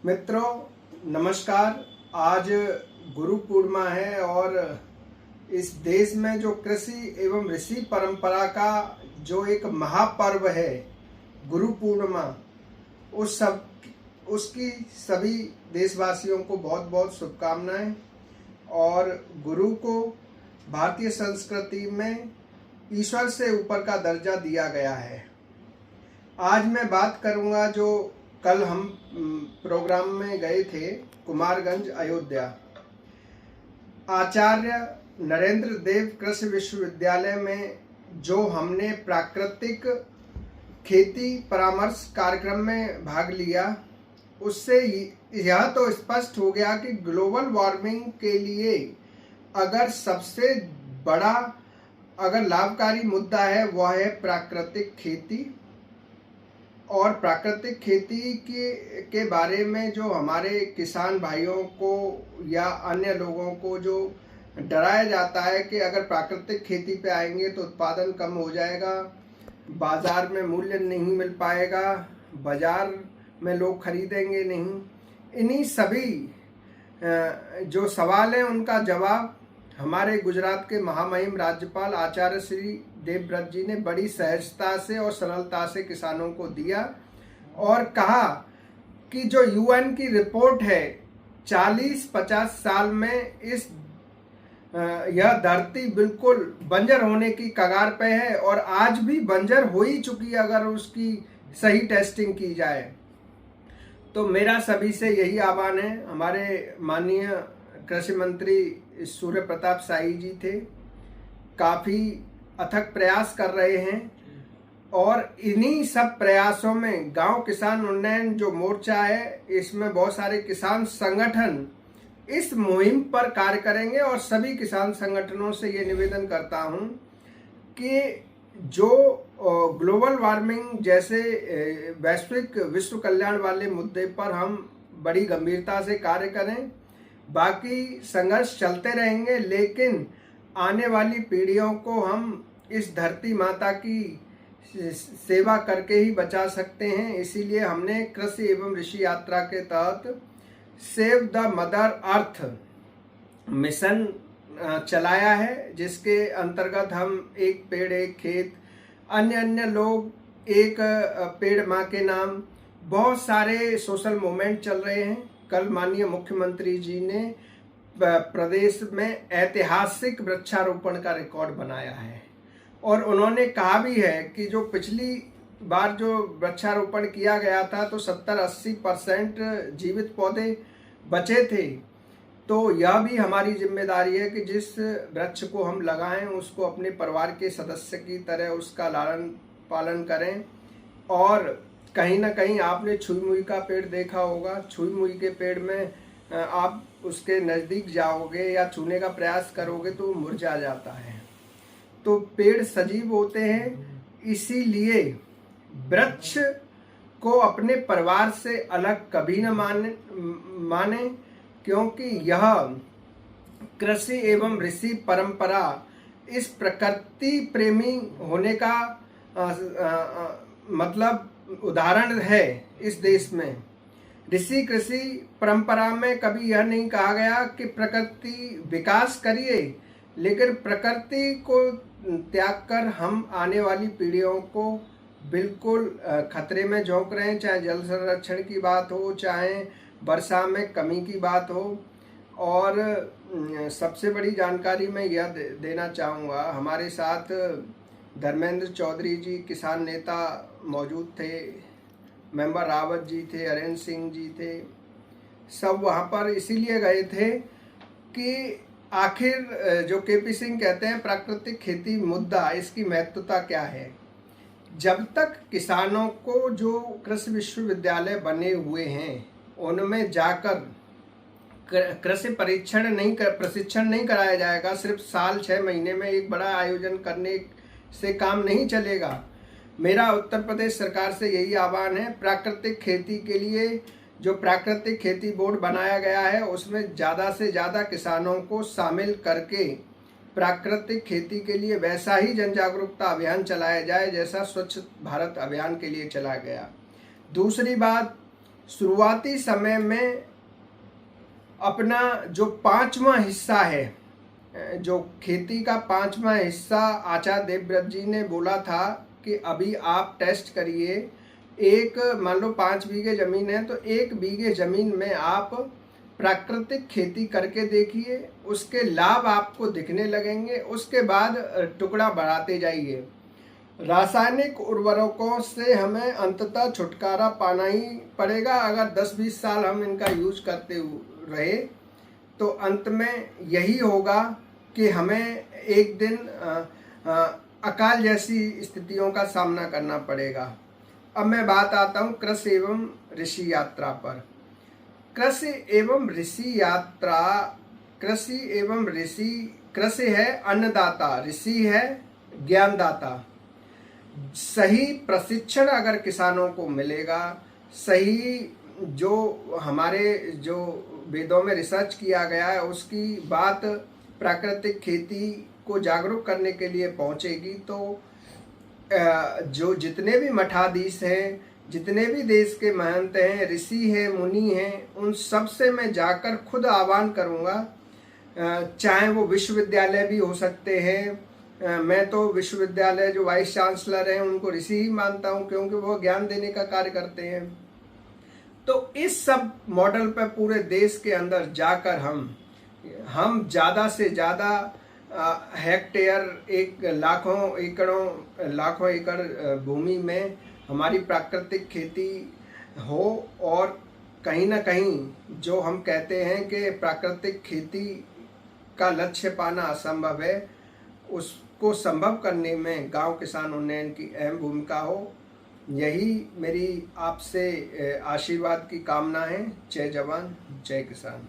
मित्रों नमस्कार। आज गुरु पूर्णिमा है और इस देश में जो कृषि एवं ऋषि परंपरा का जो एक महापर्व है गुरु पूर्णिमा, उसकी सभी देशवासियों को बहुत बहुत शुभकामनाएं। और गुरु को भारतीय संस्कृति में ईश्वर से ऊपर का दर्जा दिया गया है। आज मैं बात करूंगा जो कल हम प्रोग्राम में गए थे कुमारगंज अयोध्या, आचार्य नरेंद्र देव कृषि विश्वविद्यालय में जो हमने प्राकृतिक खेती परामर्श कार्यक्रम में भाग लिया, उससे यह तो स्पष्ट हो गया कि ग्लोबल वार्मिंग के लिए अगर सबसे बड़ा लाभकारी मुद्दा है वह है प्राकृतिक खेती। और प्राकृतिक खेती के बारे में जो हमारे किसान भाइयों को या अन्य लोगों को जो डराया जाता है कि अगर प्राकृतिक खेती पे आएंगे तो उत्पादन कम हो जाएगा, बाजार में मूल्य नहीं मिल पाएगा, बाजार में लोग खरीदेंगे नहीं, इन्हीं सभी जो सवाल हैं उनका जवाब हमारे गुजरात के महामहिम राज्यपाल आचार्य श्री देवव्रत जी ने बड़ी सहजता से और सरलता से किसानों को दिया और कहा कि जो यूएन की रिपोर्ट है 40-50 साल में यह धरती बिल्कुल बंजर होने की कगार पे है और आज भी बंजर हो ही चुकी है अगर उसकी सही टेस्टिंग की जाए। तो मेरा सभी से यही आह्वान है। हमारे माननीय कृषि मंत्री सूर्य प्रताप शाही जी थे, काफ़ी अथक प्रयास कर रहे हैं और इन्हीं सब प्रयासों में गांव किसान उन्नयन जो मोर्चा है, इसमें बहुत सारे किसान संगठन इस मुहिम पर कार्य करेंगे। और सभी किसान संगठनों से ये निवेदन करता हूं कि जो ग्लोबल वार्मिंग जैसे वैश्विक विश्व कल्याण वाले मुद्दे पर हम बड़ी गंभीरता से कार्य करें। बाकी संघर्ष चलते रहेंगे, लेकिन आने वाली पीढ़ियों को हम इस धरती माता की सेवा करके ही बचा सकते हैं। इसीलिए हमने कृषि एवं ऋषि यात्रा के तहत save the mother earth mission चलाया है, जिसके अंतर्गत हम एक पेड़ एक खेत, अन्य लोग एक पेड़ माँ के नाम, बहुत सारे सोशल मूवमेंट चल रहे हैं। कल माननीय मुख्यमंत्री जी ने प्रदेश में ऐतिहासिक वृक्षारोपण का रिकॉर्ड बनाया है और उन्होंने कहा भी है कि जो पिछली बार जो वृक्षारोपण किया गया था तो 70-80% जीवित पौधे बचे थे। तो यह भी हमारी जिम्मेदारी है कि जिस वृक्ष को हम लगाएं उसको अपने परिवार के सदस्य की तरह उसका लालन पालन करें। और कहीं ना कहीं आपने छुई मुई का पेड़ देखा होगा। छुई मुई के पेड़ में आप उसके नज़दीक जाओगे या छूने का प्रयास करोगे तो वो मुरझा जाता है। तो पेड़ सजीव होते हैं, इसीलिए वृक्ष को अपने परिवार से अलग कभी न माने, क्योंकि यह कृषि एवं ऋषि परंपरा इस प्रकृति प्रेमी होने का मतलब उदाहरण है। इस देश में ऋषि कृषि परंपरा में कभी यह नहीं कहा गया कि प्रकृति विकास करिए, लेकिन प्रकृति को त्याग कर हम आने वाली पीढ़ियों को बिल्कुल खतरे में झोंक रहे हैं। चाहे जल संरक्षण की बात हो, चाहे वर्षा में कमी की बात हो। और सबसे बड़ी जानकारी मैं यह देना चाहूँगा, हमारे साथ धर्मेंद्र चौधरी जी किसान नेता मौजूद थे, मेंबर रावत जी थे, हरेंद्र सिंह जी थे, सब वहाँ पर इसीलिए गए थे कि आखिर जो केपी सिंह कहते हैं प्राकृतिक खेती मुद्दा, इसकी महत्वता क्या है। जब तक किसानों को जो कृषि विश्वविद्यालय बने हुए हैं उनमें जाकर कृषि प्रशिक्षण नहीं कराया जाएगा, सिर्फ साल 6 महीने में एक बड़ा आयोजन करने से काम नहीं चलेगा। मेरा उत्तर प्रदेश सरकार से यही आह्वान है, प्राकृतिक खेती के लिए जो प्राकृतिक खेती बोर्ड बनाया गया है उसमें ज़्यादा से ज़्यादा किसानों को शामिल करके प्राकृतिक खेती के लिए वैसा ही जन जागरूकता अभियान चलाया जाए जैसा स्वच्छ भारत अभियान के लिए चलाया गया। दूसरी बात, शुरुआती समय में अपना जो 5वां हिस्सा है, जो खेती का 5वां हिस्सा आचार्य देवव्रत जी ने बोला था कि अभी आप टेस्ट करिए, एक मान लो 5 बीघे ज़मीन है तो 1 बीघे ज़मीन में आप प्राकृतिक खेती करके देखिए, उसके लाभ आपको दिखने लगेंगे। उसके बाद टुकड़ा बढ़ाते जाइए। रासायनिक उर्वरकों से हमें अंततः छुटकारा पाना ही पड़ेगा। अगर 10-20 साल हम इनका यूज करते रहे तो अंत में यही होगा कि हमें एक दिन अकाल जैसी स्थितियों का सामना करना पड़ेगा। अब मैं बात आता हूँ कृषि एवं ऋषि यात्रा पर। कृषि एवं ऋषि यात्रा, कृषि एवं ऋषि, कृषि है अन्नदाता, ऋषि है ज्ञानदाता। सही प्रशिक्षण अगर किसानों को मिलेगा, सही जो हमारे जो वेदों में रिसर्च किया गया है उसकी बात प्राकृतिक खेती को जागरूक करने के लिए पहुंचेगी, तो जो जितने भी मठाधीश हैं, जितने भी देश के महंत हैं, ऋषि हैं, मुनि हैं, उन सब से मैं जाकर खुद आह्वान करूंगा। चाहे वो विश्वविद्यालय भी हो सकते हैं। मैं तो विश्वविद्यालय जो वाइस चांसलर हैं उनको ऋषि ही मानता हूं, क्योंकि वो ज्ञान देने का कार्य करते हैं। तो इस सब मॉडल पर पूरे देश के अंदर जाकर हम ज़्यादा से ज़्यादा हेक्टेयर, एक लाखों एकड़ भूमि में हमारी प्राकृतिक खेती हो, और कहीं ना कहीं जो हम कहते हैं कि प्राकृतिक खेती का लक्ष्य पाना असंभव है, उसको संभव करने में गांव किसान उन्नयन की अहम भूमिका हो। यही मेरी आपसे आशीर्वाद की कामना है। जय जवान जय किसान।